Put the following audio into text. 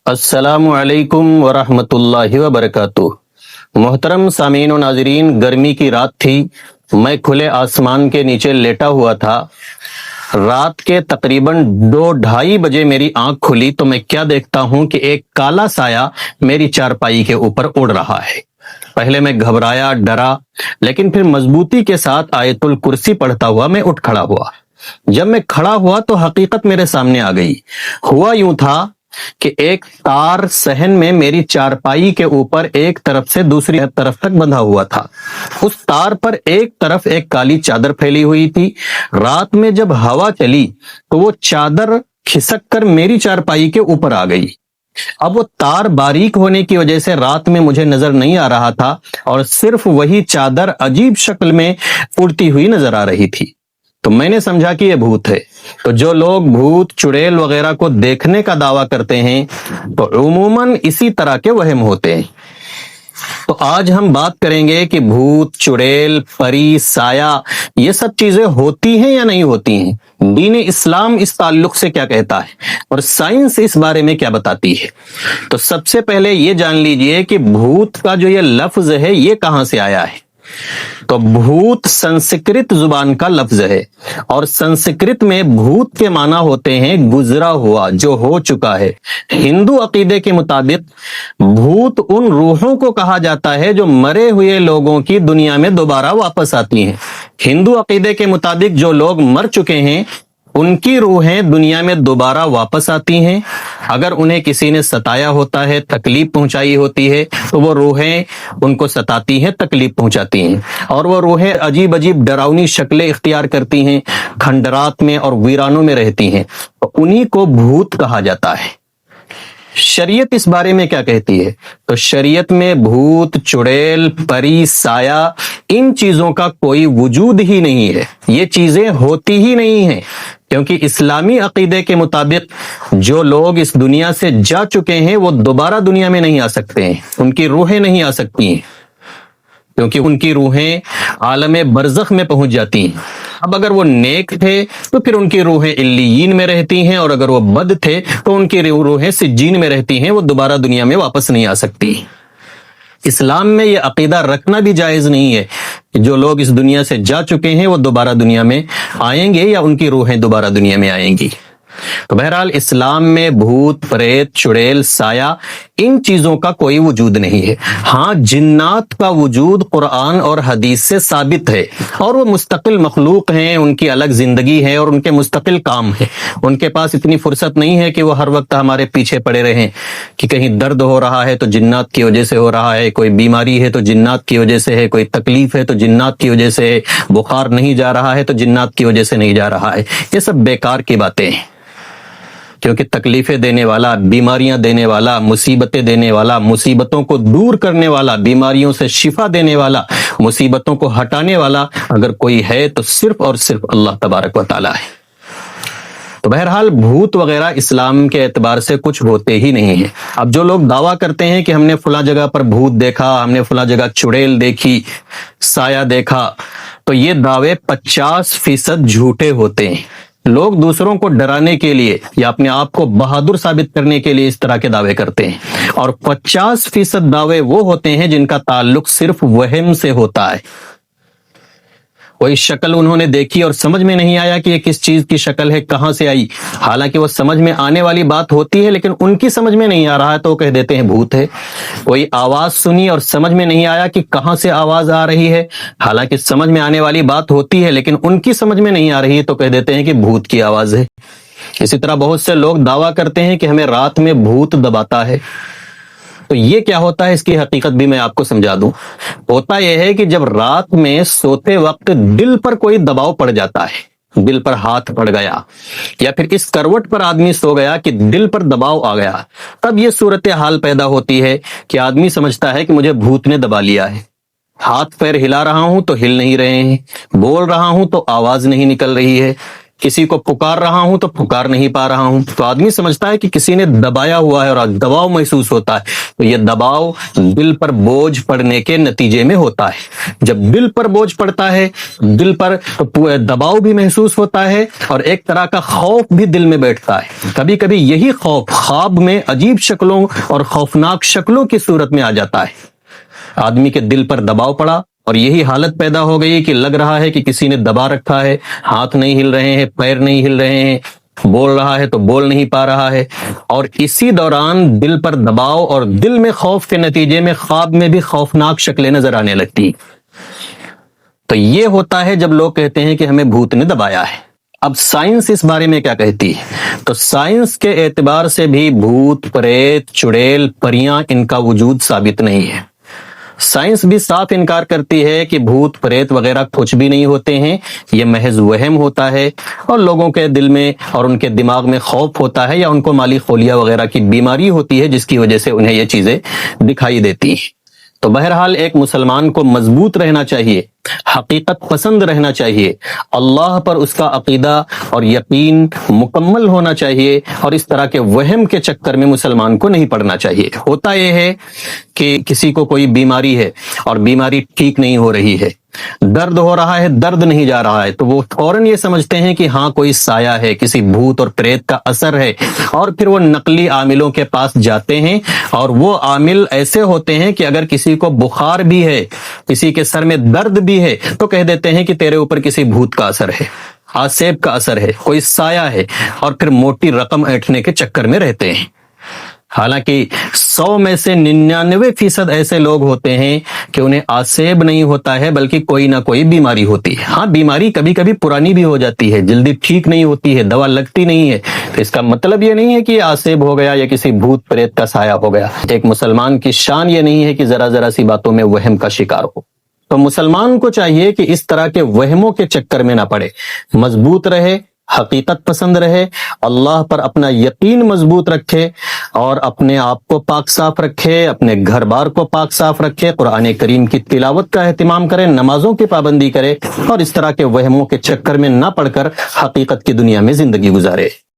अस्सलामु अलैकुम वरहमतुल्लाहि वबरकातुह। मोहतरम सामीन और नाजरीन, गर्मी की रात थी। मैं खुले आसमान के नीचे लेटा हुआ था। रात के तकरीबन 2-2:30 बजे मेरी आंख खुली तो मैं क्या देखता हूं कि एक काला साया मेरी चारपाई के ऊपर उड़ रहा है। पहले मैं घबराया, डरा, लेकिन फिर मजबूती के साथ आयतुल कुर्सी पढ़ता हुआ मैं उठ खड़ा हुआ। जब मैं खड़ा हुआ तो हकीकत मेरे सामने आ गई। हुआ यूं था कि एक तार सहन में मेरी चारपाई के ऊपर एक तरफ से दूसरी तरफ तक बंधा हुआ था। उस तार पर एक तरफ एक काली चादर फैली हुई थी। रात में जब हवा चली तो वो चादर खिसक कर मेरी चारपाई के ऊपर आ गई। अब वो तार बारीक होने की वजह से रात में मुझे नजर नहीं आ रहा था और सिर्फ वही चादर अजीब शक्ल में उड़ती हुई नजर आ रही थी। तो मैंने समझा कि ये भूत है। तो जो लोग भूत चुड़ैल वगैरह को देखने का दावा करते हैं तो उमूमन इसी तरह के वहम होते हैं। तो आज हम बात करेंगे कि भूत, चुड़ैल, परी, साया, ये सब चीजें होती हैं या नहीं होती हैं। दीन इस्लाम इस ताल्लुक से क्या कहता है और साइंस इस बारे में क्या बताती है। तो सबसे पहले ये जान लीजिए कि भूत का जो ये लफ्ज है ये कहां से आया है। तो भूत संस्कृत जुबान का लफ्ज है और संस्कृत में भूत के माना होते हैं गुजरा हुआ, जो हो चुका है। हिंदू अकीदे के मुताबिक भूत उन रूहों को कहा जाता है जो मरे हुए लोगों की दुनिया में दोबारा वापस आती हैं। हिंदू अकीदे के मुताबिक जो लोग मर चुके हैं उनकी रूहें दुनिया में दोबारा वापस आती हैं। अगर उन्हें किसी ने सताया होता है, तकलीफ पहुंचाई होती है, तो वो रूहें उनको सताती हैं, तकलीफ पहुंचाती हैं और वो रूहें अजीब अजीब डरावनी शक्लें इख्तियार करती हैं, खंडरात में और वीरानों में रहती हैं। तो उन्हीं को भूत कहा जाता है। शरीयत इस बारे में क्या कहती है? तो शरीयत में भूत, चुड़ैल, परी, साया, इन चीजों का कोई वजूद ही नहीं है। ये चीजें होती ही नहीं हैं, क्योंकि इस्लामी अकीदे के मुताबिक जो लोग इस दुनिया से जा चुके हैं वो दोबारा दुनिया में नहीं आ सकते हैं। उनकी रूहें नहीं आ सकती हैं, क्योंकि उनकी रूहें आलम बरज़ख में पहुंच जाती हैं। अब अगर वो नेक थे तो फिर उनकी रूहें इल्लियीन में रहती हैं और अगर वो बद थे तो उनकी रूहें सिज्जीन में रहती हैं। वो दोबारा दुनिया में वापस नहीं आ सकती। इस्लाम में ये अकीदा रखना भी जायज नहीं है कि जो लोग इस दुनिया से जा चुके हैं वो दोबारा दुनिया में आएंगे या उनकी रूहें दोबारा दुनिया में आएंगी। तो बहरहाल इस्लाम में भूत, प्रेत, चुड़ैल, साया, इन चीजों का कोई वजूद नहीं है। हाँ, जिन्नात का वजूद कुरान और हदीस से साबित है और वो मुस्तकिल मखलूक हैं, उनकी अलग जिंदगी है और उनके मुस्तकिल काम है। उनके पास इतनी फुर्सत नहीं है कि वो हर वक्त हमारे पीछे पड़े रहें कि कहीं दर्द हो रहा है तो जिन्नात की वजह से हो रहा है, कोई बीमारी है तो जिन्नात की वजह से है, कोई तकलीफ है तो जिन्नात की वजह से है, बुखार नहीं जा रहा है तो जिन्नात की वजह से नहीं जा रहा है। ये सब बेकार की बातें हैं, क्योंकि तकलीफें देने वाला, बीमारियां देने वाला, मुसीबतें देने वाला, मुसीबतों को दूर करने वाला, बीमारियों से शिफा देने वाला, मुसीबतों को हटाने वाला अगर कोई है तो सिर्फ और सिर्फ अल्लाह तबारक व तआला है। तो बहरहाल भूत वगैरह इस्लाम के एतबार से कुछ होते ही नहीं है। अब जो लोग दावा करते हैं कि हमने फला जगह पर भूत देखा, हमने फला जगह चुड़ैल देखी, साया देखा, तो ये दावे 50% झूठे होते हैं। लोग दूसरों को डराने के लिए या अपने आप को बहादुर साबित करने के लिए इस तरह के दावे करते हैं और 50% दावे वो होते हैं जिनका ताल्लुक सिर्फ वहम से होता है। कोई शक्ल उन्होंने देखी और समझ में नहीं आया कि ये किस चीज की शक्ल है, कहां से आई। हालांकि वो समझ में आने वाली बात होती है लेकिन उनकी समझ में नहीं आ रहा है तो वो कह देते हैं भूत है। कोई आवाज सुनी और समझ में नहीं आया कि कहां से आवाज आ रही है, हालांकि समझ में आने वाली बात होती है लेकिन उनकी समझ में नहीं आ रही है तो कह देते हैं कि भूत की आवाज है। इसी तरह बहुत से लोग दावा करते हैं कि हमें रात में भूत दबाता है। तो ये क्या होता है, इसकी हकीकत भी मैं आपको समझा दूं। होता यह है कि जब रात में सोते वक्त दिल पर कोई दबाव पड़ जाता है, दिल पर हाथ पड़ गया या फिर इस करवट पर आदमी सो गया कि दिल पर दबाव आ गया, तब ये सूरत हाल पैदा होती है कि आदमी समझता है कि मुझे भूत ने दबा लिया है। हाथ पैर हिला रहा हूं तो हिल नहीं रहे हैं, बोल रहा हूं तो आवाज नहीं निकल रही है, کسی کو پکار رہا ہوں تو پکار نہیں پا رہا ہوں، تو آدمی سمجھتا ہے کہ کسی نے دبایا ہوا ہے اور دباؤ محسوس ہوتا ہے، تو یہ دباؤ دل پر بوجھ پڑنے کے نتیجے میں ہوتا ہے۔ جب دل پر بوجھ پڑتا ہے، دل پر دباؤ بھی محسوس ہوتا ہے اور ایک طرح کا خوف بھی دل میں بیٹھتا ہے۔ کبھی کبھی یہی خوف خواب میں عجیب شکلوں اور خوفناک شکلوں کی صورت میں آ جاتا ہے۔ آدمی کے دل پر دباؤ پڑا اور یہی حالت پیدا ہو گئی کہ لگ رہا ہے کہ کسی نے دبا رکھا ہے، ہاتھ نہیں ہل رہے ہیں، پیر نہیں ہل رہے ہیں، بول رہا ہے تو بول نہیں پا رہا ہے، اور اسی دوران دل پر دباؤ اور دل میں خوف کے نتیجے میں خواب میں بھی خوفناک شکلیں نظر آنے لگتی۔ تو یہ ہوتا ہے جب لوگ کہتے ہیں کہ ہمیں بھوت نے دبایا ہے۔ اب سائنس اس بارے میں کیا کہتی ہے؟ تو سائنس کے اعتبار سے بھی بھوت، پریت، چڑیل، پریاں ان کا وجود ثابت نہیں ہے۔ سائنس بھی صاف انکار کرتی ہے کہ بھوت، پریت وغیرہ کچھ بھی نہیں ہوتے ہیں، یہ محض وہم ہوتا ہے اور لوگوں کے دل میں اور ان کے دماغ میں خوف ہوتا ہے، یا ان کو مالی خولیا وغیرہ کی بیماری ہوتی ہے جس کی وجہ سے انہیں یہ چیزیں دکھائی دیتی ہیں۔ تو بہرحال ایک مسلمان کو مضبوط رہنا چاہیے، حقیقت پسند رہنا چاہیے، اللہ پر اس کا عقیدہ اور یقین مکمل ہونا چاہیے، اور اس طرح کے وہم کے چکر میں مسلمان کو نہیں پڑنا چاہیے۔ ہوتا یہ ہے کہ کسی کو کوئی بیماری ہے اور بیماری ٹھیک نہیں ہو رہی ہے، درد ہو رہا ہے، درد نہیں جا رہا ہے، تو وہ فوراً یہ سمجھتے ہیں کہ ہاں کوئی سایہ ہے، کسی بھوت اور پریت کا اثر ہے، اور پھر وہ نقلی عاملوں کے پاس جاتے ہیں، اور وہ عامل ایسے ہوتے ہیں کہ اگر کسی کو بخار بھی ہے، کسی کے سر میں درد بھی ہے، تو کہہ دیتے ہیں کہ تیرے اوپر کسی بھوت کا اثر ہے، آسیب کا اثر ہے، کوئی سایہ ہے، اور پھر موٹی رقم ایٹھنے کے چکر میں رہتے ہیں۔ حالانکہ 100 میں سے 99% ایسے لوگ ہوتے ہیں کہ انہیں آسیب نہیں ہوتا ہے، بلکہ کوئی نہ کوئی بیماری ہوتی ہے۔ ہاں، بیماری کبھی کبھی پرانی بھی ہو جاتی ہے، جلدی ٹھیک نہیں ہوتی ہے، دوا لگتی نہیں ہے، تو اس کا مطلب یہ نہیں ہے کہ یہ آسیب ہو گیا یا کسی بھوت پریت کا سایہ ہو گیا۔ ایک مسلمان کی شان یہ نہیں ہے کہ ذرا ذرا سی باتوں میں وہم کا شکار ہو۔ تو مسلمان کو چاہیے کہ اس طرح کے وہموں کے چکر میں نہ پڑے، مضبوط رہے، حقیقت پسند رہے، اللہ پر اپنا یقین مضبوط رکھے، اور اپنے آپ کو پاک صاف رکھے، اپنے گھر بار کو پاک صاف رکھے، قرآن کریم کی تلاوت کا اہتمام کرے، نمازوں کی پابندی کرے، اور اس طرح کے وہموں کے چکر میں نہ پڑ کر حقیقت کی دنیا میں زندگی گزارے۔